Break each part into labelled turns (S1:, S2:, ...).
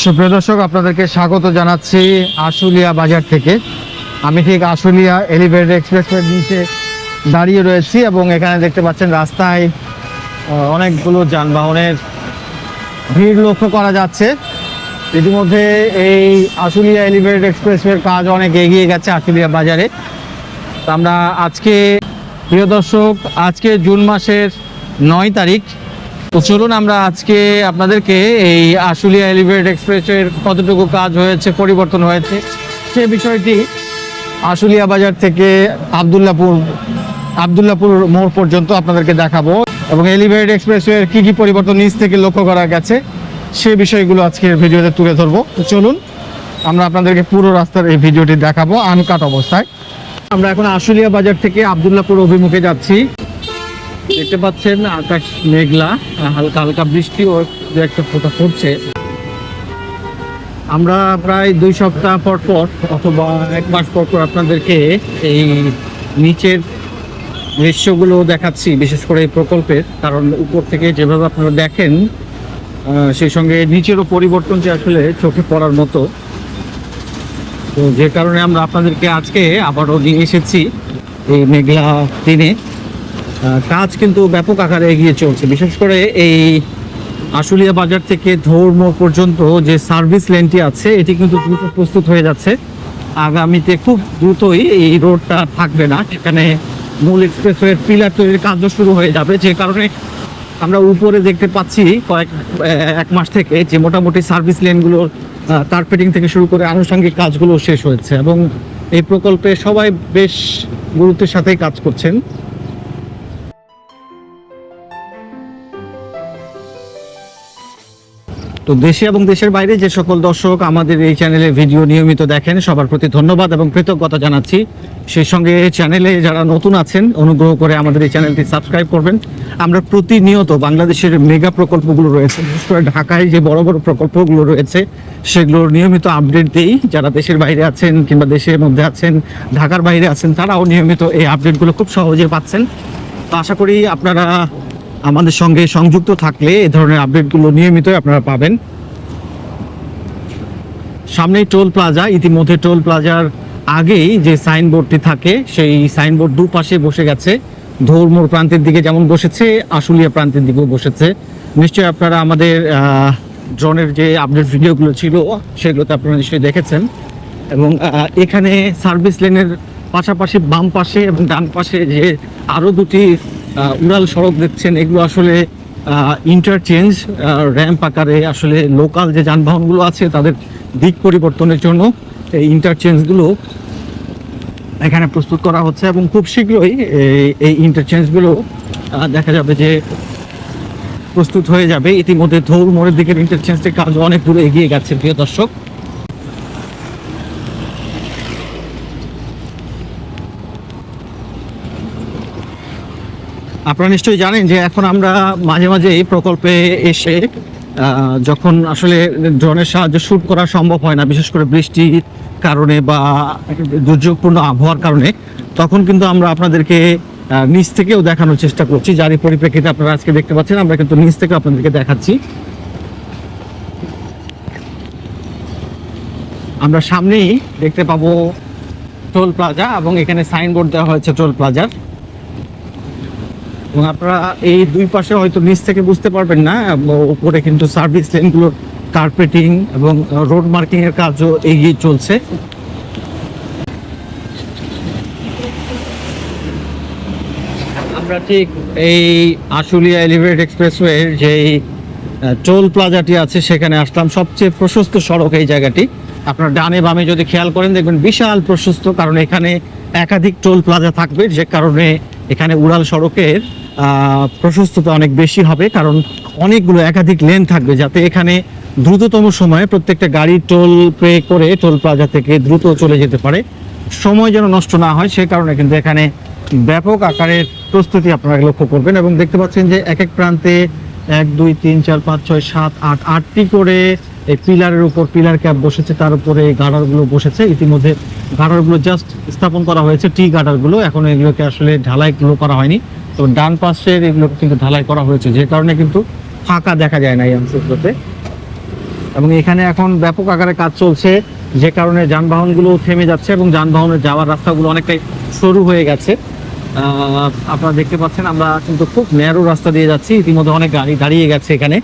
S1: সুপ্রিয় দর্শক, আপনাদেরকে স্বাগত জানাচ্ছি আশুলিয়া বাজার থেকে। আমি ঠিক আশুলিয়া এলিভেটেড এক্সপ্রেসওয়ের নিচে দাঁড়িয়ে রয়েছি এবং এখানে দেখতে পাচ্ছেন রাস্তায় অনেকগুলো যানবাহনের ভিড় লক্ষ্য করা যাচ্ছে। ইতিমধ্যে এই আশুলিয়া এলিভেটেড এক্সপ্রেসওয়ের কাজ অনেক এগিয়ে গেছে আশুলিয়া বাজারে। তো আমরা আজকে, প্রিয় দর্শক, আজকে জুন মাসের 9 তারিখ। তো চলুন আমরা আজকে আপনাদেরকে এই আশুলিয়া এলিভেটেড এক্সপ্রেসওয়ের কতটুকু কাজ হয়েছে, পরিবর্তন হয়েছে, সে বিষয়টি আশুলিয়া বাজার থেকে আবদুল্লাপুর মোড় পর্যন্ত আপনাদেরকে দেখাবো এবং এলিভেটেড এক্সপ্রেসওয়ের কী কী পরিবর্তন নিচ থেকে লক্ষ্য করা গেছে সে বিষয়গুলো আজকের ভিডিওতে তুলে ধরবো। তো চলুন আমরা আপনাদেরকে পুরো রাস্তার এই ভিডিওটি দেখাবো আনকাট অবস্থায়। আমরা এখন আশুলিয়া বাজার থেকে আবদুল্লাপুর অভিমুখে যাচ্ছি। দেখতে পাচ্ছেন আকাশ মেঘলা, হালকা হালকা বৃষ্টিও একটা ফোঁটা পড়ছে। আমরা প্রায় 2 সপ্তাহ পর পর অথবা 1 মাস পর পর আপনাদেরকে এই নিচের দৃশ্যগুলো দেখাচ্ছি, বিশেষ করে এই প্রকল্পের। কারণ উপর থেকে যেভাবে আপনারা দেখেন সেই সঙ্গে নিচেরও পরিবর্তনটি আসলে চোখে পড়ার মতো। তো যে কারণে আমরা আপনাদেরকে আজকে আবারও নিয়ে এসেছি এই মেঘলা দিনে। কাজ কিন্তু ব্যাপক আকারে এগিয়ে চলছে। বিশেষ করে এই আশুলিয়া বাজার থেকে ধৌর মোড় পর্যন্ত যে সার্ভিস লেনটি আছে এটি কিন্তু দ্রুত প্রস্তুত হয়ে যাচ্ছে। আগামীতে খুব দ্রুতই এই রোডটা থাকবে না, সেখানে মূল এক্সপ্রেসওয়ের পিলার তৈরির কাজও শুরু হয়ে যাবে। যে কারণে আমরা উপরে দেখতে পাচ্ছি 1 মাস থেকে যে মোটামুটি সার্ভিস লেনগুলোর কার্পেটিং থেকে শুরু করে আনুষঙ্গিক কাজগুলো শেষ হয়েছে এবং এই প্রকল্পে সবাই বেশ গুরুত্বের সাথেই কাজ করছেন। তো দেশে এবং দেশের বাইরে যে সকল দর্শক আমাদের এই চ্যানেলে ভিডিও নিয়মিত দেখেন, সবার প্রতি ধন্যবাদ এবং কৃতজ্ঞতা জানাচ্ছি। সেই সঙ্গে চ্যানেলে যারা নতুন আছেন অনুগ্রহ করে আমাদের এই চ্যানেলটি সাবস্ক্রাইব করবেন। আমরা প্রতিনিয়ত বাংলাদেশের মেগা প্রকল্পগুলো রয়েছে, বিশেষ করে ঢাকায় যে বড় বড় প্রকল্পগুলো রয়েছে সেগুলোর নিয়মিত আপডেট দিই। যারা দেশের বাইরে আছেন কিংবা দেশের মধ্যে আছেন, ঢাকার বাইরে আছেন, তারাও নিয়মিত এই আপডেটগুলো খুব সহজে পাচ্ছেন। তো আশা করি আপনারা আমাদের সঙ্গে সংযুক্ত থাকলে এই ধরনের আপডেটগুলো নিয়মিতই আপনারা পাবেন। সামনেই টোল প্লাজা। ইতিমধ্যে টোল প্লাজার আগেই যে সাইনবোর্ডটি থাকে সেই সাইনবোর্ড দুপাশে বসে গেছে। ধৌর মোড় প্রান্তের দিকে যেমন বসেছে, আশুলিয়া প্রান্তের দিকেও বসেছে। নিশ্চয়ই আপনারা আমাদের ড্রোনের যে আপডেট ভিডিওগুলো ছিল সেগুলোতে আপনারা নিশ্চয়ই দেখেছেন। এবং এখানে সার্ভিস লেনের পাশাপাশি বাম পাশে এবং ডান পাশে যে আরও 2টি উড়াল সড়ক দেখছেন, এগুলো আসলে ইন্টারচেঞ্জ র্যাম্প আকারে আসলে লোকাল যে যানবাহনগুলো আছে তাদের দিক পরিবর্তনের জন্য এই ইন্টারচেঞ্জগুলো এখানে প্রস্তুত করা হচ্ছে এবং খুব শীঘ্রই এই ইন্টারচেঞ্জগুলো দেখা যাবে যে প্রস্তুত হয়ে যাবে। ইতিমধ্যে ধৌর মোড়ের দিকের ইন্টারচেঞ্জের কাজ অনেক দূরে এগিয়ে গেছে। প্রিয় দর্শক, আপনারা নিশ্চয়ই জানেন যে এখন আমরা মাঝে মাঝে এই প্রকল্পে এসে যখন আসলে ড্রোনের সাহায্যে শ্যুট করা সম্ভব হয় না, বিশেষ করে বৃষ্টির কারণে বা দুর্যোগপূর্ণ আবহাওয়ার কারণে, তখন কিন্তু আমরা আপনাদেরকে নিচ থেকেও দেখানোর চেষ্টা করছি। যারই পরিপ্রেক্ষিতে আপনারা আজকে দেখতে পাচ্ছেন আমরা কিন্তু নিচ থেকে আপনাদেরকে দেখাচ্ছি। আমরা সামনেই দেখতে পাবো টোল প্লাজা এবং এখানে সাইনবোর্ড দেওয়া হয়েছে টোল প্লাজার। এবং আপনারা এই 2 পাশে হয়তো নিচ থেকে বুঝতে পারবেন না, উপরে কিন্তু সার্ভিস লেনগুলোর কার্পেটিং এবং রোড মার্কিং এর কাজও এগিয়ে চলছে। আমরা ঠিক এই আশুলিয়া এলিভেটেড এক্সপ্রেসওয়ের যে টোল প্লাজাটি আছে সেখানে আসলাম। সবচেয়ে প্রশস্ত সড়ক এই জায়গাটি। আপনারা ডানে বামে যদি খেয়াল করেন দেখবেন বিশাল প্রশস্ত, কারণ এখানে একাধিক টোল প্লাজা থাকবে, যে কারণে এখানে উড়াল সড়কের প্রশস্ততা অনেক বেশি হবে, কারণ অনেকগুলো একাধিক লেন থাকবে, যাতে এখানে দ্রুততম সময়ে প্রত্যেকটা গাড়ি টোল পে করে টোল প্লাজা থেকে দ্রুত চলে যেতে পারে, সময় যেন নষ্ট না হয়। সে কারণে কিন্তু এখানে ব্যাপক আকারের প্রস্তুতি আপনারা লক্ষ্য করবেন। এবং দেখতে পাচ্ছেন যে এক এক প্রান্তে 1 2 3 4 5 6 7 8 8টি করে এই পিলারের উপর পিলার ক্যাপ বসেছে, তার উপরে এই গার্ডারগুলো বসেছে। ইতিমধ্যে গার্ডারগুলো জাস্ট স্থাপন করা হয়েছে, টি গার্ডারগুলো। এখন এগুলোকে আসলে ঢালাইগুলো করা হয়নি। তো ডান পাশের এগুলো কিন্তু ঢালাই করা হয়েছে, যে কারণে কিন্তু ফাঁকা দেখা যায় না এই অংশগুলোতে। এবং এখানে এখন ব্যাপক আকারে কাজ চলছে, যে কারণে যানবাহনগুলো থেমে যাচ্ছে এবং যানবাহনের যাওয়ার রাস্তাগুলো অনেকটাই সরু হয়ে গেছে। আপনারা দেখতে পাচ্ছেন আমরা কিন্তু খুব ন্যারো রাস্তা দিয়ে যাচ্ছি, ইতিমধ্যে অনেক গাড়ি দাঁড়িয়ে গেছে এখানে।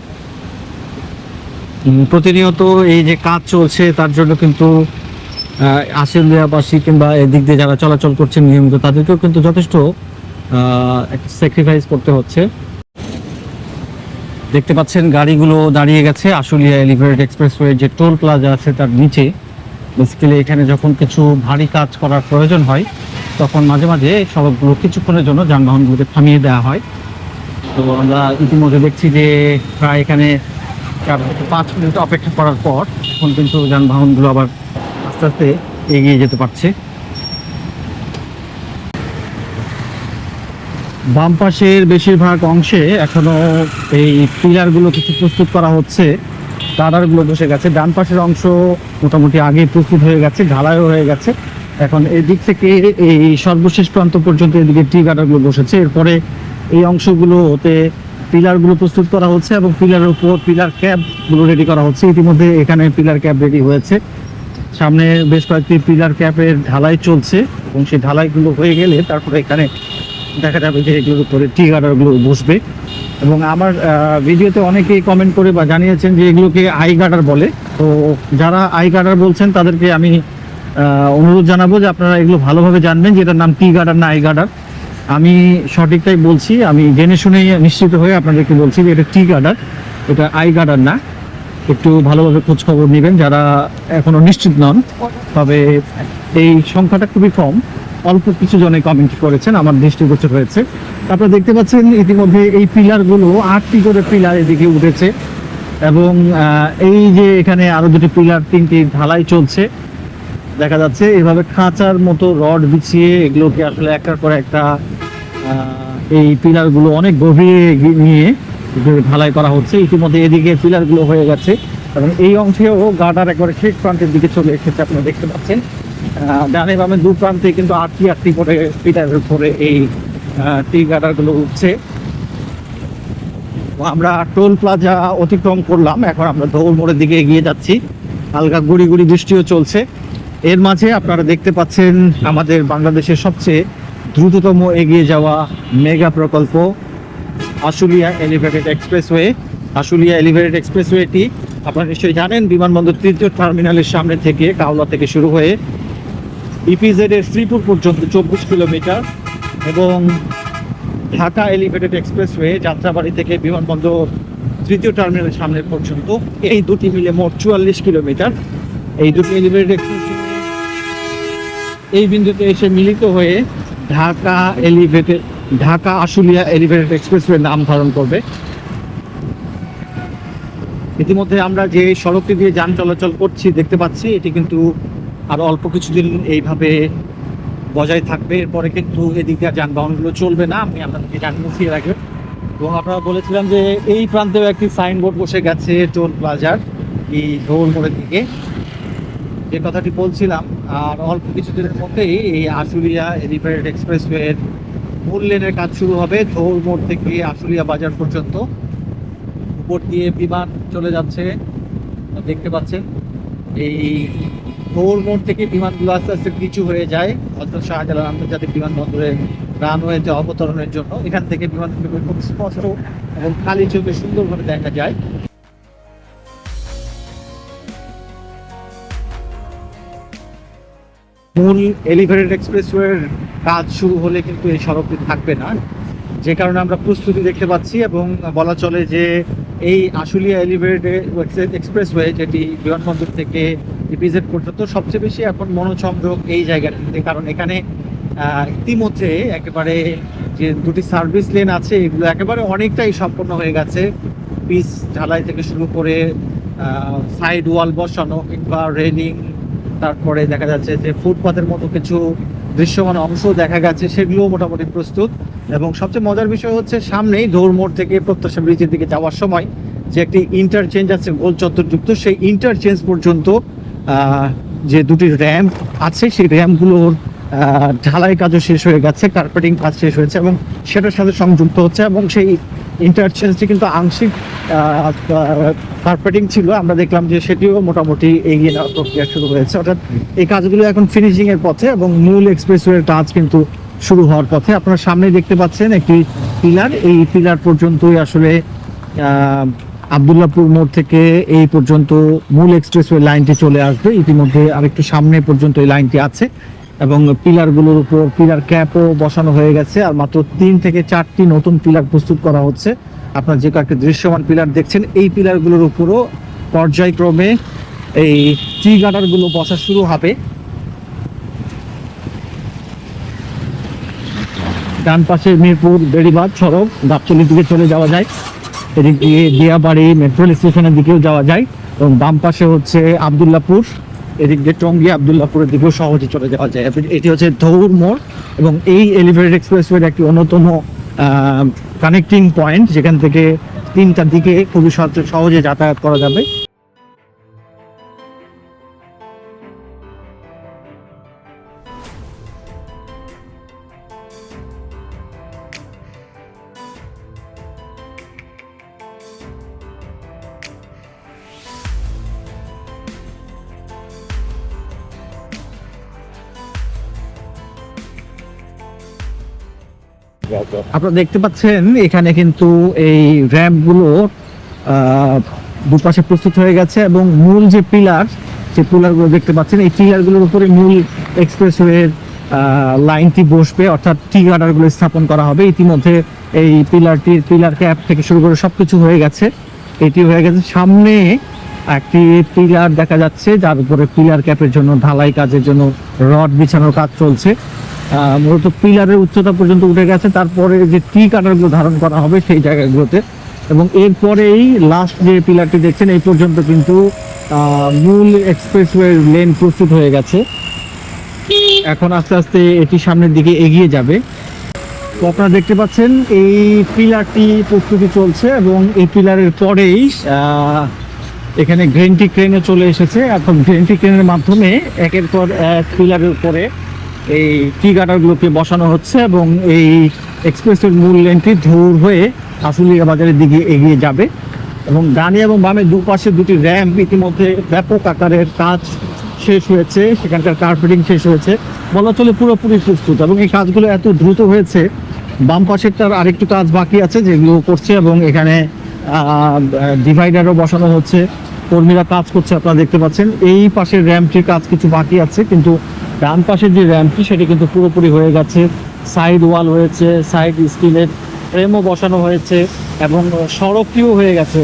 S1: প্রতিনিয়ত এই যে কাজ চলছে তার জন্য কিন্তু আশুলিয়াবাসী কিংবা এদিক দিয়ে যারা চলাচল করছেন নিয়মিত তাদেরকেও কিন্তু যথেষ্ট স্যাক্রিফাইস করতে হচ্ছে। দেখতে পাচ্ছেন গাড়িগুলো দাঁড়িয়ে গেছে আশুলিয়া এলিভেটেড এক্সপ্রেসওয়ে যে টোল প্লাজা আছে তার নিচে। বেসিক্যালি এখানে যখন কিছু ভারী কাজ করার প্রয়োজন হয় তখন মাঝে মাঝে সবগুলো কিছুক্ষণের জন্য যানবাহনগুলোকে থামিয়ে দেওয়া হয়। তো আমরা ইতিমধ্যে দেখছি যে প্রায় এখানে 4 থেকে 5 মিনিট অপেক্ষা করার পর এখন কিন্তু যানবাহনগুলো আবার আস্তে আস্তে এগিয়ে যেতে পারছে। বাম পাশের বেশিরভাগ অংশে এখনো এই পিলারগুলো কিছু প্রস্তুত করা হচ্ছে, গার্ডারগুলো বসে গেছে। ডান পাশের অংশ মোটামুটি আগে প্রস্তুত হয়ে গেছে, ঢালাইও হয়ে গেছে। এখন এদিক থেকে এই সর্বশেষ প্রান্ত পর্যন্ত এদিকে টি গার্ডারগুলো বসেছে। এরপরে এই অংশগুলোতে পিলারগুলো প্রস্তুত করা হচ্ছে এবং পিলারের উপর পিলার ক্যাপগুলো রেডি করা হচ্ছে। ইতিমধ্যে এখানে পিলার ক্যাপ রেডি হয়েছে, সামনে বেশ কয়েকটি পিলার ক্যাপের ঢালাই চলছে এবং সেই ঢালাইগুলো হয়ে গেলে তারপরে এখানে দেখা যাবে যে এগুলোর উপরে টি গার্ডারগুলো বসবে। এবং আমার ভিডিওতে অনেকেই কমেন্ট করে বা জানিয়েছেন যে এগুলোকে আই গার্ডার বলে। তো যারা আই গার্ডার বলছেন তাদেরকে আমি অনুরোধ জানাবো যে আপনারা এগুলো ভালোভাবে জানবেন যে এটার নাম টি গার্ডার না আই গার্ডার। আমি সঠিকটাই বলছি, আমি জেনে শুনেই নিশ্চিত হয়ে আপনাদেরকে বলছি যে এটা টি গার্ডার, এটা আই গার্ডার না। একটু ভালোভাবে খোঁজ খবর নেবেন যারা এখনো নিশ্চিত নন। তবে এই সংখ্যাটা খুবই কম, অল্প কিছু জনে কমেন্ট করেছেন, আমার দৃষ্টিগোচর হয়েছে। আপনারা দেখতে পাচ্ছেন ইতিমধ্যে এই পিলারগুলো 8টি করে পিলার এদিকে উঠেছে এবং এই যে এখানে আরো 2টি পিলার 3টি ঢালাই চলছে দেখা যাচ্ছে। এভাবে খাঁচার মতো রড বিছিয়ে এগুলোকে আসলে একটার পর একটা এই পিলারগুলো অনেক গভীরে নিয়ে ঢালাই করা হচ্ছে। ইতিমধ্যে এদিকে পিলারগুলো হয়ে গেছে এবং এই অংশেও গার্ডার একবারে শেষ প্রান্তের দিকে চলে এসেছে। আপনারা দেখতে পাচ্ছেন ডানে বামে দু প্রান্তে কিন্তু 8টি করে পিলারের উপরে এই টি গার্ডারগুলো উঠছে। আমরা টোল প্লাজা অতিক্রম করলাম, এখন আমরা ধৌল মোড়ের দিকে এগিয়ে যাচ্ছি। হালকা গুড়ি গুড়ি বৃষ্টিও চলছে। এর মাঝে আপনারা দেখতে পাচ্ছেন আমাদের বাংলাদেশের সবচেয়ে দ্রুততম এগিয়ে যাওয়া মেগা প্রকল্প Ashulia elevated expressway. Ashulia elevated এক্সপ্রেসওয়েটি আপনারা নিশ্চয়ই জানেন বিমানবন্দর 3য় টার্মিনালের সামনে থেকে কাওলা থেকে শুরু হয়ে ইপিজেড এর শ্রীপুর পর্যন্ত 24 কিলোমিটার এবং ঢাকা এলিভেটেড এক্সপ্রেসওয়ে যাত্রাবাড়ি থেকে বিমানবন্দর 3য় টার্মিনালের সামনে পর্যন্ত, এই দুটি মিলে মোট 44 কিলোমিটার। এই দুটি এলিভেটেড এক্সপ্রেসওয়ে এই বিন্দুতে এসে মিলিত হয়ে ঢাকা আশুলিয়া এলিভেটেড এক্সপ্রেসওয়ে নাম ধারণ করবে। ইতিমধ্যে আমরা যে সড়কটি দিয়ে যান চলাচল করছি দেখতে পাচ্ছি এটি কিন্তু আরো অল্প কিছুদিন এইভাবে বজায় থাকবে, এরপরে কিন্তু এদিকে যানবাহনগুলো চলবে না। আমি আপনাদেরকে জানিয়েছি এর আগে এবং আপনারা বলেছিলাম যে এই প্রান্তেও একটি সাইনবোর্ড বসে গেছে টোল প্লাজার এই ধৌল মোড়ের দিকে, যে কথাটি বলছিলাম। আর অল্প কিছুদিনের মধ্যেই এই আশুলিয়া এলিভেটেড এক্সপ্রেসওয়ের মূল লেনের কাজ শুরু হবে ধৌল মোড় থেকে আশুলিয়া বাজার পর্যন্ত। উপর দিয়ে বিমান চলে যাচ্ছে দেখতে পাচ্ছেন। এই ধৌল মোড় থেকে বিমানগুলো আস্তে আস্তে নিচু হয়ে যায় হযরত শাহজালাল আন্তর্জাতিক বিমানবন্দরের রানওয়েতে অবতরণের জন্য। এখান থেকে বিমানগুলো খুব স্পষ্ট এবং খালি চোখে সুন্দরভাবে দেখা যায়। মূল এলিভেটেড এক্সপ্রেসওয়ের কাজ শুরু হলে কিন্তু এই সড়কটি থাকবে না, যে কারণে আমরা প্রস্তুতি দেখতে পাচ্ছি। এবং বলা চলে যে এই আশুলিয়া এলিভেটেড এক্সপ্রেসওয়ে যেটি বিমানবন্দর থেকে ইপিজেড পর্যন্ত সবচেয়ে বেশি এখন মনোসংযোগ এই জায়গাটিতে, কারণ এখানে ইতিমধ্যে একেবারে যে দুটি সার্ভিস লেন আছে এগুলো একেবারে অনেকটাই সম্পন্ন হয়ে গেছে। পিচ ঢালাই থেকে শুরু করে সাইড ওয়াল বসানো কিংবা রেলিং, তারপরে দেখা যাচ্ছে যে ফুটপাথের মতো কিছু দৃশ্যমান অংশ দেখা গেছে, সেগুলো মোটামুটি প্রস্তুত। এবং সবচেয়ে মজার বিষয় হচ্ছে সামনেই ধৌল মোড় থেকে প্রত্যাশা ব্রিজের দিকে যাওয়ার সময় যে একটি ইন্টারচেঞ্জ আছে গোল চত্বরযুক্ত, সেই ইন্টারচেঞ্জ পর্যন্ত যে দুটি র্যাম্প আছে সেই র্যাম্পগুলোর ঢালাই কাজও শেষ হয়ে গেছে, কার্পেটিং কাজ শেষ হয়েছে এবং সেটার সাথে সংযুক্ত হচ্ছে। এবং সেই ইন্টারচেঞ্জটি কিন্তু আংশিক কার্পেটিং ছিল, আমরা দেখলাম যে সেটিও মোটামুটি এগিয়ে নেওয়ার প্রক্রিয়া শুরু হয়েছে। অর্থাৎ এই কাজগুলো এখন ফিনিশিং এর পথে এবং মূল এক্সপ্রেসওয়ের কাজ কিন্তু শুরু হওয়ার পথে। আপনারা সামনে দেখতে পাচ্ছেন একটি পিলার, এই পিলার পর্যন্তই আসলে আবদুল্লাহপুর মোড় থেকে এই পর্যন্ত মূল এক্সপ্রেসওয়ে লাইনটি চলে আসবে। ইতিমধ্যে আরেকটু সামনে পর্যন্ত এই লাইনটি আছে এবং পিলারগুলোর উপর পিলার ক্যাপও বসানো হয়ে গেছে, আর মাত্র 3 থেকে 4টি নতুন পিলার প্রস্তুত করা হচ্ছে। আপনার যে কয়েকটি দৃশ্যমান পিলার দেখছেন, এই পিলারগুলোর উপরও পর্যায়ক্রমে এই টি গার্ডারগুলো বসা শুরু হবে। ডান পাশে মিরপুর বেড়িবাঁধ সড়ক গাবতলির দিকে চলে যাওয়া যায়, এদিক দিয়ে দিয়াবাড়ি মেট্রো স্টেশনের দিকেও যাওয়া যায়, এবং বাম পাশে হচ্ছে আবদুল্লাপুর, এদিক দিয়ে টঙ্গী আবদুল্লাপুরের দিকেও সহজে চলে যাওয়া যায়। এটি হচ্ছে ধৌর মোড় এবং এই এলিভেটেড এক্সপ্রেসওয়ের একটি অন্যতম কানেক্টিং পয়েন্ট, যেখান থেকে 3টা দিকে খুবই সহজে যাতায়াত করা যাবে। আপনারা দেখতে পাচ্ছেন এখানে কিন্তু এই র্যাম্প গুলো দুপাশে প্রস্তুত হয়ে গেছে এবং মূল যে পিলার, সেই পিলার গুলো দেখতে পাচ্ছেন, এই পিলার গুলোর উপরে মূল এক্সপ্রেসওয়ের লাইনটি বসবে, অর্থাৎ টি গার্ডার গুলো স্থাপন করা হবে। ইতিমধ্যে এই পিলার ক্যাপ থেকে শুরু করে সবকিছু হয়ে গেছে, এটি হয়ে গেছে। সামনে একটি পিলার দেখা যাচ্ছে, যার উপরে পিলার ক্যাপের জন্য ঢালাই কাজের জন্য রড বিছানোর কাজ চলছে। মূলত পিলারের উচ্চতা পর্যন্ত উঠে গেছে, তারপরে যে টি কাটারগুলো ধারণ করা হবে সেই জায়গাগুলোতে, এবং এরপরেই লাস্ট যে পিলারটি দেখছেন এই পর্যন্ত কিন্তু মূল এক্সপ্রেসওয়ে লেন প্রস্তুত হয়ে গেছে। এখন আস্তে আস্তে এটি সামনের দিকে এগিয়ে যাবে। তো আপনারা দেখতে পাচ্ছেন এই পিলারটি প্রস্তুতি চলছে এবং এই পিলারের পরেই এখানে গ্রেনটি ক্রেনে চলে এসেছে। এখন গ্রেনটি ক্রেনের মাধ্যমে একের পর এক পিলারের উপরে এই টি গার্ডারগুলোকে বসানো হচ্ছে এবং এই এক্সপ্রেসের মূল লেনটি ধৌর হয়ে আশুলিয়া বাজারের দিকে এগিয়ে যাবে। এবং ডানে এবং বামে দুপাশে দুটি র্যাম্প ইতিমধ্যে ব্যাপক আকারের কাজ শেষ হয়েছে, সেখানকার কার্পেটিং শেষ হয়েছে, বলা চলে পুরোপুরি প্রস্তুত। এবং এই কাজগুলো এত দ্রুত হয়েছে, বাম পাশেরটার আরেকটু কাজ বাকি আছে যেগুলো করছে, এবং এখানে ডিভাইডারও বসানো হচ্ছে, কর্মীরা কাজ করছে আপনারা দেখতে পাচ্ছেন। এই পাশের র্যাম্পটির কাজ কিছু বাকি আছে, কিন্তু ডান পাশের যে র্যাম্পটি সেটি কিন্তু পুরোপুরি হয়ে গেছে। সাইড ওয়াল হয়েছে, সাইড স্টিলের ফ্রেমও বসানো হয়েছে এবং সড়কটিও হয়ে গেছে।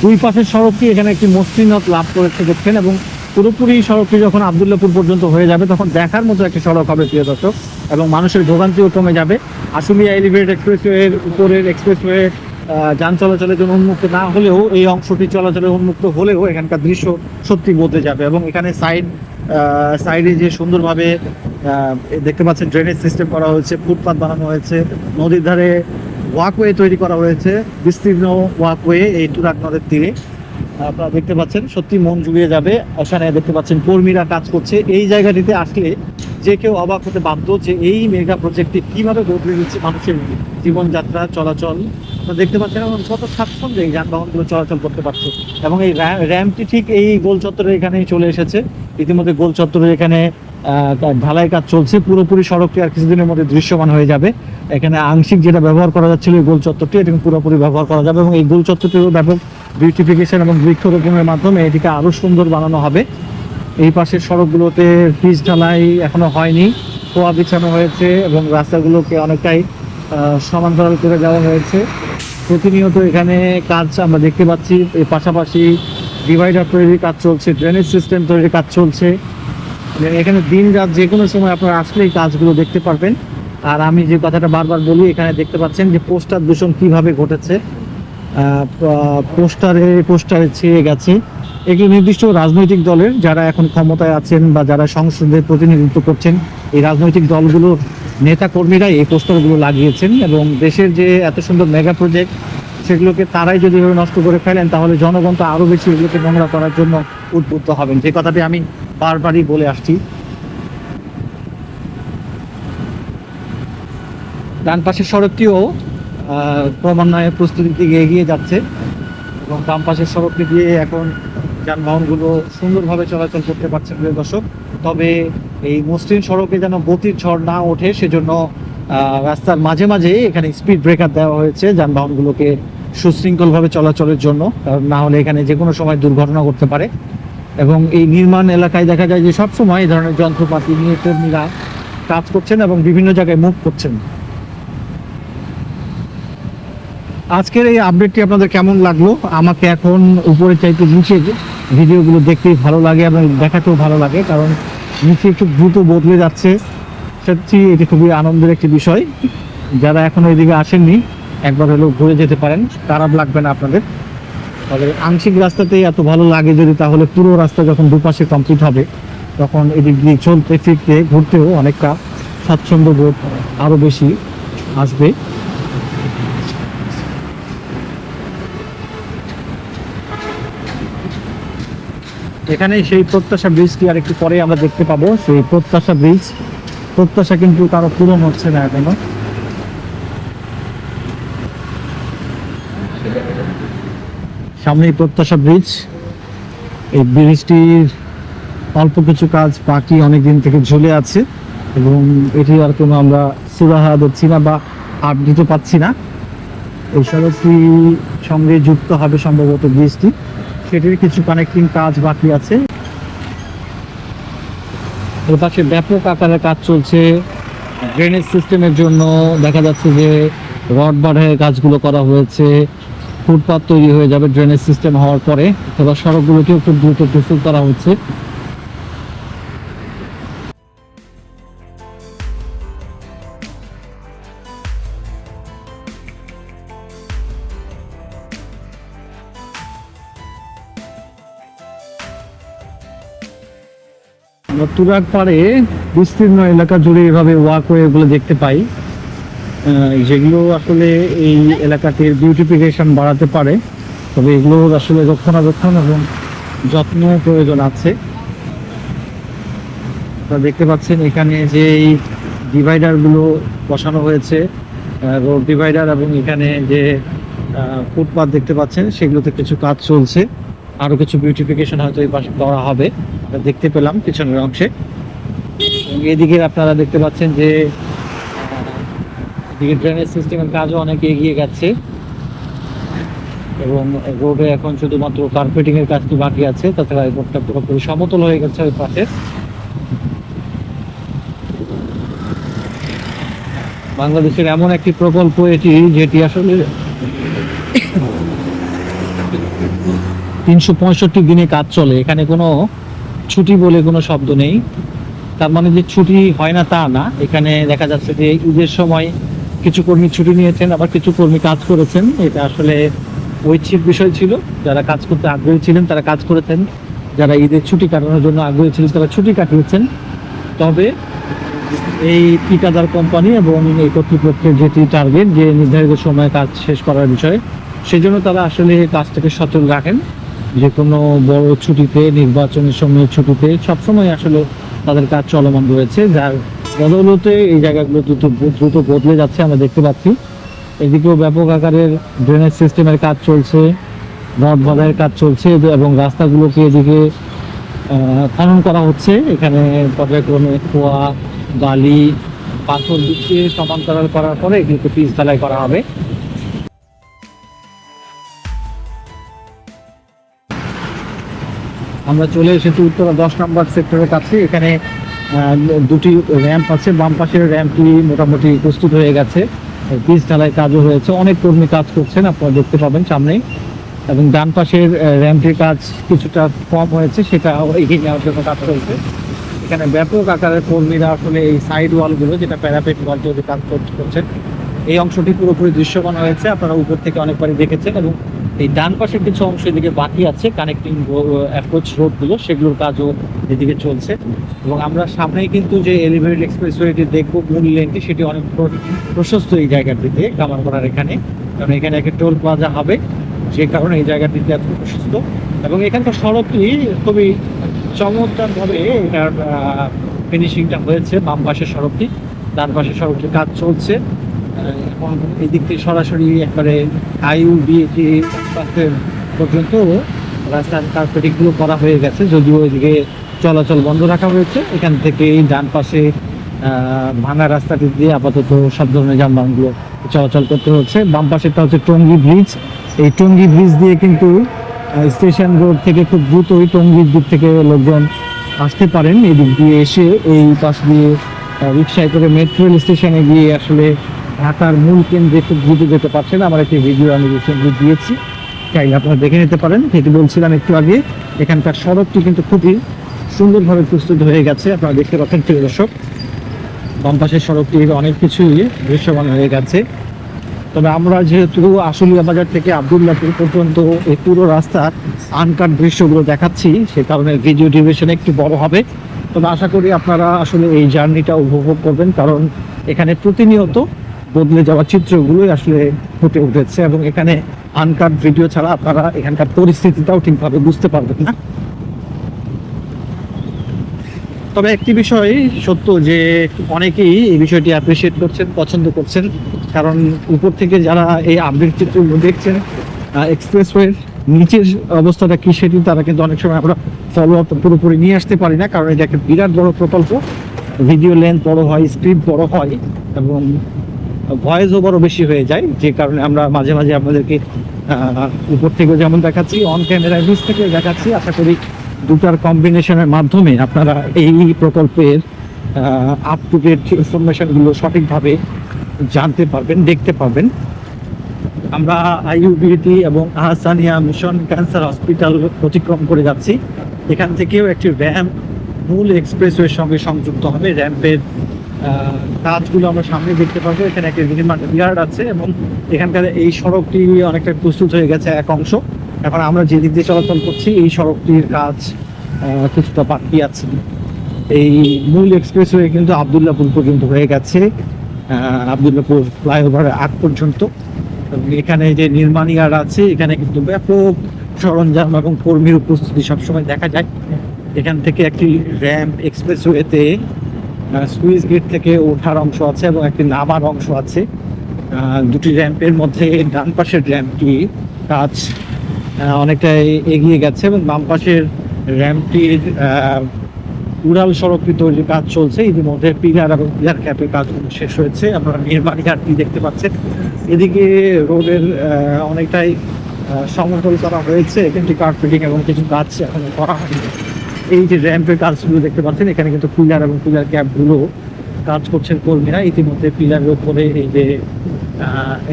S1: দুই পাশের সড়কটি এখানে একটি মসৃণত লাভ করেছে দেখছেন, এবং পুরোপুরি সড়কটি যখন আবদুল্লাপুর পর্যন্ত হয়ে যাবে তখন দেখার মতো একটি সড়ক হবে প্রিয় দর্শক, এবং মানুষের ভোগান্তিও কমে যাবে। আশুলিয়া এলিভেটেড এক্সপ্রেসওয়ের উপরের এক্সপ্রেসওয়ে যান চলাচলের জন্য উন্মুক্ত না হলেও এই অংশটি চলাচলের উন্মুক্ত হলেও এখানকার দৃশ্য সত্যি বদলে যাবে। এবং এখানে সাইডে যে সুন্দরভাবে দেখতে পাচ্ছেন ড্রেনেজ সিস্টেম করা হয়েছে, ফুটপাথ বানানো হয়েছে, নদীর ধারে ওয়াকওয়ে তৈরি করা হয়েছে, বিস্তীর্ণ ওয়াকওয়ে এই তুরাগ নদের তীরে আপনারা দেখতে পাচ্ছেন, সত্যি মন জুড়িয়ে যাবে। এখানে দেখতে পাচ্ছেন কর্মীরা কাজ করছে। এই জায়গাটিতে আসলে যে কেউ অবাক হতে বাধ্য যে এই মেগা প্রজেক্টটি কিভাবে বদলে দিচ্ছে মানুষের জীবনযাত্রা চলাচল। দেখতে পাচ্ছেন এবং কত স্বাচ্ছন্দ্যে এই যানবাহনগুলো চলাচল করতে পারছে। এবং এই র্যাম্পটি ঠিক এই গোল চত্বরে এখানেই চলে এসেছে। ইতিমধ্যে গোল চত্বরে এখানে ঢালাই কাজ চলছে, পুরোপুরি সড়কটি আর কিছুদিনের মধ্যে দৃশ্যমান হয়ে যাবে। এখানে আংশিক যেটা ব্যবহার করা যাচ্ছিল এই গোল চত্বরটি, এটা পুরোপুরি ব্যবহার করা যাবে এবং এই গোল চত্বরটিও ব্যাপক বিউটিফিকেশন এবং বৃক্ষরোপণের মাধ্যমে এটিকে আরও সুন্দর বানানো হবে। এই পাশের সড়কগুলোতে পিচ ঢালাই এখনো হয়নি, খোয়া বিছানো হয়েছে এবং রাস্তাগুলোকে অনেকটাই সমান্তরাল করে দেওয়া হয়েছে। প্রতিনিয়ত এখানে কাজ আমরা দেখতে পাচ্ছি। এর পাশাপাশি ডিভাইডার তৈরির কাজ চলছে, ড্রেনেজ সিস্টেম তৈরির কাজ চলছে। এখানে দিন রাত যে কোনো সময় আপনারা আসলে এই কাজগুলো দেখতে পারবেন। আর আমি যে কথাটা বারবার বলি, এখানে দেখতে পাচ্ছেন যে পোস্টার দূষণ কিভাবে ঘটেছে, পোস্টারে ছেয়ে গেছে। এগুলো নির্দিষ্ট রাজনৈতিক দলের যারা এখন ক্ষমতায় আছেন বা যারা সংসদে প্রতিনিধিত্ব করছেন, এই রাজনৈতিক দলগুলোর নেতা কর্মীরাই এই পোস্টারগুলো লাগিয়েছেন। এবং দেশের যে এত সুন্দর মেগা প্রজেক্ট সেগুলোকে তারাই যদি নষ্ট করে ফেলেন তাহলে জনগণ তো আরও বেশি এগুলোকে নোংরা করার জন্য উদ্বুদ্ধ হবেন, যে কথাটি আমি বারবারই বলে আসছি। ডান পাশের সড়কটিও ক্রমান্বয়ে প্রস্তুতির দিকে এগিয়ে যাচ্ছে।
S2: এবং বাম পাশের সড়কটি দিয়ে এখন যানবাহনগুলো সুন্দরভাবে চলাচল করতে পারছেন প্রিয় দর্শক। তবে এই মসৃণ সড়কে যেন গতির ঝড় না ওঠে সেজন্য রাস্তার মাঝে মাঝে এখানে স্পিড ব্রেকার দেওয়া হয়েছে যানবাহনগুলোকে সুশৃঙ্খলভাবে চলাচলের জন্য, কারণ না হলে এখানে যে কোনো সময় দুর্ঘটনা ঘটতে পারে। এবং এই নির্মাণ এলাকায় দেখা যায় যে সবসময় এই ধরনের যন্ত্রপাতি নিয়ে কর্মীরা কাজ করছেন এবং বিভিন্ন জায়গায় মুভ করছেন। আজকের এই আপডেটটি আপনাদের কেমন লাগলো? আমাকে এখন উপরে চাইতে নিচে ভিডিওগুলো দেখতেই ভালো লাগে এবং দেখাতেও ভালো লাগে, কারণ নিচে একটু দ্রুত বদলে যাচ্ছে। সত্যি এটি খুবই আনন্দের একটি বিষয়। যারা এখনো এদিকে আসেননি একবার হলেও ঘুরে যেতে পারেন, খারাপ লাগবে না আপনাদের। তবে আংশিক রাস্তাতেই এত ভালো লাগে যদি, তাহলে পুরো রাস্তা যখন দুপাশে কমপ্লিট হবে তখন এদিক দিয়ে চলতে ফিরতে ঘুরতেও অনেকটা স্বাচ্ছন্দ্য বোধ আরও বেশি আসবে। এখানে সেই প্রত্যাশা ব্রিজটি আর একটু পরে আমরা দেখতে পাবো। সেই প্রত্যাশা ব্রিজ, প্রত্যাশা কিন্তু কারো পূরণ হচ্ছে না এখনো। সামনেই প্রত্যাশা ব্রিজ। এই ব্রিজটির অল্প কিছু কাজ বাকি, অনেক দিন থেকে ঝুলে আছে এবং এটি আর কোনো আমরা সুরাহা দিচ্ছি না বা আপডেট পাচ্ছি না। এই সড়কটি সঙ্গে যুক্ত হবে সম্ভবত ব্রিজটি, সেটির কিছু কানেক্টিং কাজ বাকি আছে। এর পাশে ব্যাপক আকারে কাজ চলছে ড্রেনেজ সিস্টেমের জন্য। দেখা যাচ্ছে যে রড বাঁধার কাজগুলো করা হয়েছে, ফুটপাথ তৈরি হয়ে যাবে ড্রেনেজ সিস্টেম হওয়ার পরে, অথবা সড়কগুলোকেও খুব দ্রুত প্রস্তুত করা হচ্ছে। তুরাগ পাড়ে বিস্তীর্ণ এলাকা জুড়ে এভাবে ওয়াকওয়ে গুলো দেখতে পাই, যেগুলো আসলে এই এলাকাটির বিউটিফিকেশন বাড়াতে পারে। তবে এগুলোর আসলে রক্ষণাবেক্ষণ এবং যত্ন প্রয়োজন আছে। আপনারা দেখতে পাচ্ছেন এখানে যে এই ডিভাইডারগুলো বসানো হয়েছে, রোড ডিভাইডার, এবং এখানে যে ফুটপাথ দেখতে পাচ্ছেন সেগুলোতে কিছু কাজ চলছে। আরো কিছু বিউটিফিকেশন হয়তো এই পাশে করা হবে, দেখতে পেলাম পিছনের অংশে। এদিকে আপনারা দেখতে পাচ্ছেন যে এদিকে ড্রেনেজ সিস্টেমের কাজও অনেক এগিয়ে গেছে এবং রোডে এখন শুধুমাত্র কার্পেটিং এর কাজটি বাকি আছে, তাছাড়া রোডটা পুরোপুরি সমতল হয়ে গেছে ওই পাশে। বাংলাদেশের এমন একটি প্রকল্প এটি, যেটি আসলে 365 দিনে কাজ চলে। এখানে কোনো ছুটি বলে কোনো শব্দ নেই। তার মানে যে ছুটি হয় না তা না, এখানে দেখা যাচ্ছে যে ঈদের সময় কিছু কর্মী ছুটি নিয়েছেন, আবার কিছু কর্মী কাজ করেছেন। এটা আসলে ঐচ্ছিক বিষয় ছিল। যারা কাজ করতে আগ্রহী ছিলেন তারা কাজ করেছেন, যারা ঈদের ছুটি কাটানোর জন্য আগ্রহী ছিলেন তারা ছুটি কাটিয়েছেন। তবে এই ঠিকাদার কোম্পানি এবং এই কর্তৃপক্ষের যেটি টার্গেট, যে নির্ধারিত সময়ে কাজ শেষ করার বিষয়ে, সেই জন্য তারা আসলে কাজটাকে সচল রাখেন। যে কোনো বড় ছুটিতে, নির্বাচনের সময় ছুটিতে সবসময় আসলে তাদের কাজ চলমান রয়েছে, যার বদৌলতে এই জায়গাগুলো দ্রুত বদলে যাচ্ছে আমরা দেখতে পাচ্ছি। এদিকেও ব্যাপক আকারের ড্রেনেজ সিস্টেমের কাজ চলছে, রড বাঁধাইয়ের কাজ চলছে এবং রাস্তাগুলোকে এদিকে খনন করা হচ্ছে। এখানে পর্যায়ক্রমে খোয়া, বালি, পাথর দিয়ে সমান্তরাল করার পরে এগুলোকে পিচ ঢালাই করা হবে। আমরা চলে এসেছি উত্তরা 10 নম্বর সেক্টরের কাছে। এখানে দুটি র্যাম্প আছে। বাম পাশের র্যাম্পটি মোটামুটি প্রস্তুত হয়ে গেছে, পিচ ঢালাই কাজও হয়েছে, অনেক কর্মী কাজ করছেন, আপনারা দেখতে পাবেন সামনেই। এবং ডান পাশের র্যাম্পটির কাজ কিছুটা কম হয়েছে, সেটা এগিয়ে নেওয়ার জন্য কাজ চলছে। এখানে ব্যাপক আকারের কর্মীরা আসলে এই সাইড ওয়ালগুলো, যেটা প্যারাপেট ওয়াল তৈরি কাজ করছেন, এই অংশটি পুরোপুরি দৃশ্যমান হয়েছে, আপনারা উপর থেকে অনেকবারই দেখেছেন। এবং এই ডান পাশের কিছু অংশ এদিকে বাকি আছে, কানেক্টিং অ্যাপ্রোচ রোডগুলো, সেগুলোর কাজও এদিকে চলছে। এবং আমরা সামনেই কিন্তু যে এলিভেটেড এক্সপ্রেসওয়েটি দেখবো, মূল লেনটি, সেটি অনেক প্রশস্ত এই জায়গাটিতে, কামারপাড়ার এখানে। কারণ এখানে একটা টোল প্লাজা হবে, যে কারণে এই জায়গাটিতে এত প্রশস্ত। এবং এখানকার সড়কটি খুবই চমৎকারভাবে এটার ফিনিশিংটা হয়েছে। বাম পাশের সড়কটি, ডান পাশের সড়কটির কাজ চলছে। এখন এই দিক থেকে সরাসরি একবারে IUBAT পর্যন্ত রাস্তার কার্পেটিং গুলো করা হয়ে গেছে, যদিও এদিকে চলাচল বন্ধ রাখা হয়েছে। এখান থেকে ডান পাশে ভাঙা রাস্তাটি দিয়ে আপাতত সব ধরনের যানবাহনগুলো চলাচল করতে হচ্ছে। বাম পাশেরটা হচ্ছে টঙ্গী ব্রিজ। এই টঙ্গী ব্রিজ দিয়ে কিন্তু স্টেশন রোড থেকে খুব দ্রুতই টঙ্গীর দিক থেকে লোকজন আসতে পারেন। এই দিক দিয়ে এসে এই পাশ দিয়ে রিক্সায় করে মেট্রো রেল স্টেশনে গিয়ে আসলে ঢাকার মূল কেন্দ্রে খুব দ্রুত যেতে পারছেন। আমার একটি ভিডিও আমি রিসেন্টলি দিয়েছি, চাইলে আপনারা দেখে নিতে পারেন। যেটি বলছিলাম একটু আগে, এখানকার সড়কটি কিন্তু খুবই সুন্দরভাবে প্রস্তুত হয়ে গেছে। আপনারা দেখতে পাচ্ছেন প্রিয় দর্শক, বাম পাশের সড়কটি অনেক কিছুই দৃশ্যমান হয়ে গেছে। তবে আমরা যেহেতু আশুলিয়া বাজার থেকে আব্দুল্লাহপুর পর্যন্ত এই পুরো রাস্তার আনকাট দৃশ্যগুলো দেখাচ্ছি, সে কারণে ভিডিও ডিউরেশন একটু বড় হবে। তবে আশা করি আপনারা আসলে এই জার্নিটা উপভোগ করবেন, কারণ এখানে প্রতিনিয়ত বদলে যাওয়া চিত্রগুলোই আসলে ফুটে উঠেছে এবং এখানে আনকাট ভিডিও ছাড়া আপনারা এখানকার পরিস্থিতিটাও ঠিকভাবে বুঝতে পারবেন না। তবে একটি বিষয় সত্য যে অনেকেই এই বিষয়টি অ্যাপ্রিসিয়েট করছেন, পছন্দ করছেন, কারণ উপর থেকে যারা এই আপডেট চিত্রগুলো দেখছেন, এক্সপ্রেসওয়ের নিচের অবস্থাটা কি সেটি তারা কিন্তু অনেক সময় আমরা ফলো আপ পুরোপুরি নিয়ে আসতে পারি না, কারণ এটা একটা বিরাট বড় প্রকল্প। ভিডিও লেন্থ বড় হয়, স্ক্রিপ্ট বড় হয় এবং ভয়েস ওভারও বেশি হয়ে যায়, যে কারণে আমরা মাঝে মাঝে আপনাদেরকে উপর থেকে যেমন দেখাচ্ছি, অন ক্যামেরা ভিউজ থেকে দেখাচ্ছি। আশা করি দুটার কম্বিনেশনের মাধ্যমে আপনারা এই প্রকল্পের আপ টু ডেট ইনফরমেশনগুলো সঠিকভাবে জানতে পারবেন, দেখতে পারবেন। আমরা আইইউবিটি এবং আহসানিয়া মিশন ক্যান্সার হসপিটাল অতিক্রম করে যাচ্ছি। এখান থেকেও একটি র্যাম্প মূল এক্সপ্রেসওয়ের সঙ্গে সংযুক্ত হবে। র্যাম্পের কাজগুলো আমরা সামনে দেখতে পাবো। এখানে একটা নির্মাণ ইয়ার্ড আছে এবং এখানকার এই সড়কটি অনেকটা প্রস্তুত হয়ে গেছে এক অংশ। এখন আমরা যে দিক দিয়ে চলাচল করছি এই সড়কটির কাজ কিছুটা বাকি আছে। এই মূল এক্সপ্রেসওয়ে কিন্তু আব্দুল্লাহপুর পর্যন্ত হয়ে গেছে, আব্দুল্লাহপুর ফ্লাইওভারের আগ পর্যন্ত। এখানে যে নির্মাণ ইয়ার্ড আছে এখানে কিন্তু ব্যাপক সরঞ্জাম এবং কর্মীর উপস্থিতি সবসময় দেখা যায়। এখান থেকে একটি র্যাম্প এক্সপ্রেসওয়েতে সুইচ গেট থেকে ওঠার অংশ আছে এবং একটি নামার অংশ আছে। দুটি র্যাম্পের মধ্যে ডান পাশের র্যাম্পটি কাজ অনেকটাই এগিয়ে গেছে এবং বাম পাশের র্যাম্পটির উড়াল সড়কটি তৈরির কাজ চলছে। ইতিমধ্যে পিলার এবং পিলার ক্যাপের কাজ শেষ হয়েছে। আপনারা নির্মাণ ইয়ার্ডটি দেখতে পাচ্ছেন। এদিকে রোডের অনেকটাই সমতল করা হয়েছে, কিন্তু কার্পেটিং এবং কিছু কাজ এখন করা হয়নি। এই যে র্যাম্পের কাজগুলো দেখতে পাচ্ছেন, এখানে কিন্তু পিলার এবং পিলার ক্যাপগুলো কাজ করছেন কর্মীরা। ইতিমধ্যে পিলারের উপরে এই যে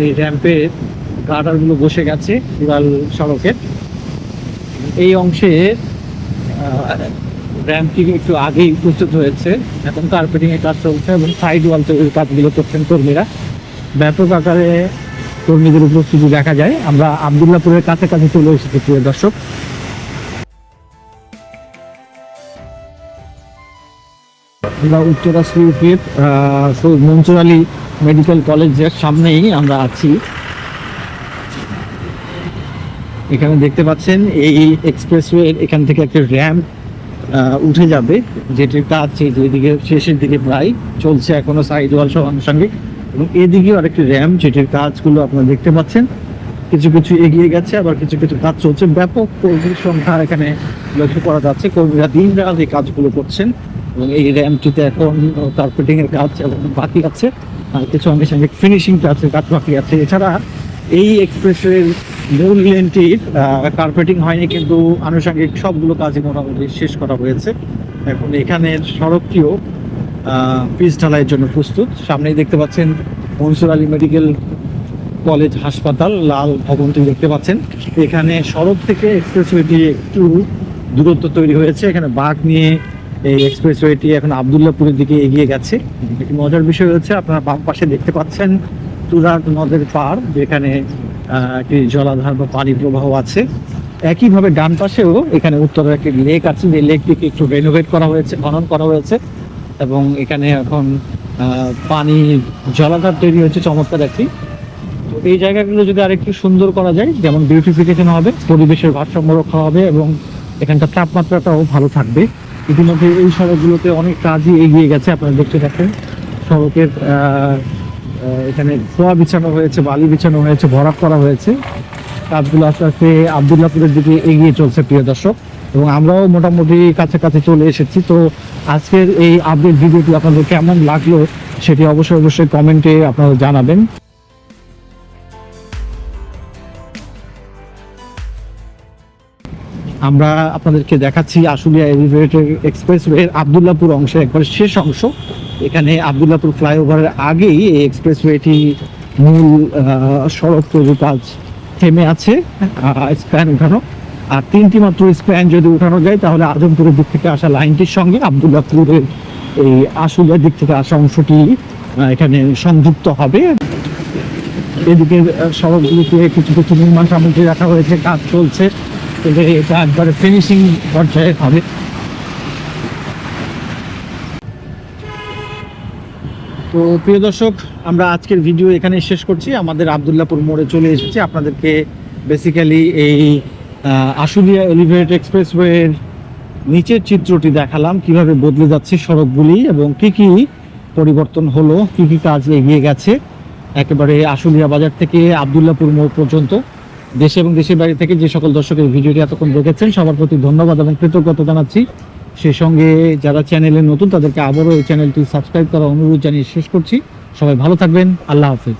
S2: এই র্যাম্পের গার্ডারগুলো বসে গেছে উড়াল সড়কের এই অংশে। র্যাম্পটি একটু আগেই প্রস্তুত হয়েছে, এখন কার্পেটিং এর কাজ চলছে এবং সাইড ওয়াল তৈরির কাজগুলো করছেন কর্মীরা। ব্যাপক আকারে কর্মীদের উপস্থিতি দেখা যায়। আমরা আব্দুল্লাহপুরের কাছাকাছি চলে এসেছি প্রিয় দর্শক। আমরা উত্তরা শ্রীপীঠ মনসুর আলী মেডিকেল কলেজের সামনেই আমরা আছি। এখানে দেখতে পাচ্ছেন এই এক্সপ্রেসওয়ে এখান থেকে একটা র্যাম্প উঠে যাবে, যেটির কাজ যেদিকে শেষের দিকে প্রায় চলছে এখনো সাইড ওয়াল সঙ্গে। এবং এদিকেও আরেকটি র্যাম্প যেটির কাজগুলো আপনারা দেখতে পাচ্ছেন, কিছু কিছু এগিয়ে গেছে, আবার কিছু কিছু কাজ চলছে। ব্যাপক কর্মীর সংখ্যা এখানে লক্ষ্য করা যাচ্ছে। কর্মীরা দিন রাত এই কাজগুলো করছেন এবং এই র্যাম্পটিতে এখন কার্পেটিং এর কাজ এবং বাকি আছে, আর কিছু আনুষঙ্গিক ফিনিশিং কাজের কাজ বাকি আছে। এছাড়া এই এক্সপ্রেসের মূল লেনটির কার্পেটিং হয়নি, কিন্তু আনুষঙ্গিক সবগুলো কাজই মোটামুটি শেষ করা হয়েছে। এখন এখানের সড়কটিও পিচ ঢালাইয়ের জন্য প্রস্তুত। সামনেই দেখতে পাচ্ছেন মনসুর আলী মেডিকেল কলেজ হাসপাতাল, লাল ভবনটি দেখতে পাচ্ছেন। এখানে সড়ক থেকে এক্সপ্রেসওয়েটি একটু দূরত্ব তৈরি হয়েছে। এখানে বাঁক নিয়ে এই এক্সপ্রেসওয়েটি এখন আব্দুল্লাহপুরের দিকে এগিয়ে গেছে। একটি মজার বিষয় হচ্ছে আপনারা বাম পাশে দেখতে পাচ্ছেন তুরাগ নদের পাড়, যেখানে একটি জলাধার বা পানি প্রবাহ আছে। একইভাবে ডান পাশেও এখানে উত্তরের একটি লেক আছে, যে লেকটিকে একটু রেনোভেট করা হয়েছে, খনন করা হয়েছে এবং এখানে এখন পানি জলাধার তৈরি হয়েছে চমৎকার একটি। তো এই জায়গাগুলো যদি আরেকটু সুন্দর করা যায়, যেমন বিউটিফিকেশন হবে, পরিবেশের ভারসাম্য রক্ষা হবে এবং এখানকার তাপমাত্রাটাও ভালো থাকবে। ইতিমধ্যে এই সড়কগুলোতে অনেক কাজই এগিয়ে গেছে। আপনারা দেখতে থাকেন সড়কের এখানে ধোয়া বিছানো হয়েছে, বালি বিছানো হয়েছে, ভরাট করা হয়েছে। কাজগুলো আস্তে আস্তে আবদুল্লাপুরের দিকে এগিয়ে চলছে প্রিয় দর্শক, এবং আমরাও মোটামুটি কাছাকাছি চলে এসেছি। তো আজকের এই আপডেট ভিডিওটি আপনাদের কেমন লাগলো সেটি অবশ্যই কমেন্টে আপনারা জানাবেন। আমরা আপনাদেরকে দেখাচ্ছি আশুলিয়া এলিভেটেড এক্সপ্রেসওয়ের আবদুল্লাপুর অংশের একবার শেষ অংশ। এখানে আবদুল্লাপুর ফ্লাইওভারের আগেই এই এক্সপ্রেসওয়েটি মূল সড়ক তৈরির কাজ থেমে আছে, স্প্যান উঠানো। আর 3টি মাত্র স্প্যান যদি উঠানো যায় তাহলে আজমপুরের দিক থেকে আসা লাইনটির সঙ্গে আবদুল্লাপুরের এই আশুলিয়ার দিক থেকে আসা অংশটি এখানে সংযুক্ত হবে। এদিকে সড়কগুলিতে কিছু কিছু নির্মাণ সামগ্রী রাখা হয়েছে, কাজ চলছে, তবে এটা একবারে ফিনিশিং পর্যায়ে হবে। তো প্রিয় দর্শক, আমরা আজকের ভিডিও এখানে শেষ করছি। আমাদের আবদুল্লাপুর মোড়ে চলে এসেছি। আপনাদেরকে বেসিক্যালি এই আশুলিয়া এলিভেটেড এক্সপ্রেসওয়ের নিচের চিত্রটি দেখালাম, কিভাবে বদলে যাচ্ছে সড়কগুলি এবং কি কি পরিবর্তন হলো, কি কি কাজ এগিয়ে গেছে একেবারে আশুলিয়া বাজার থেকে আবদুল্লাপুর মোড় পর্যন্ত। দেশে এবং দেশের বাইরে থেকে যে সকল দর্শক এই ভিডিওটি এতক্ষণ দেখেছেন সবার প্রতি ধন্যবাদ এবং কৃতজ্ঞতা জানাচ্ছি। সেই সঙ্গে যারা চ্যানেলে নতুন তাদেরকে আবারও এই চ্যানেলটি সাবস্ক্রাইব করার অনুরোধ জানিয়ে শেষ করছি। সবাই ভালো থাকবেন, আল্লাহ হাফেজ।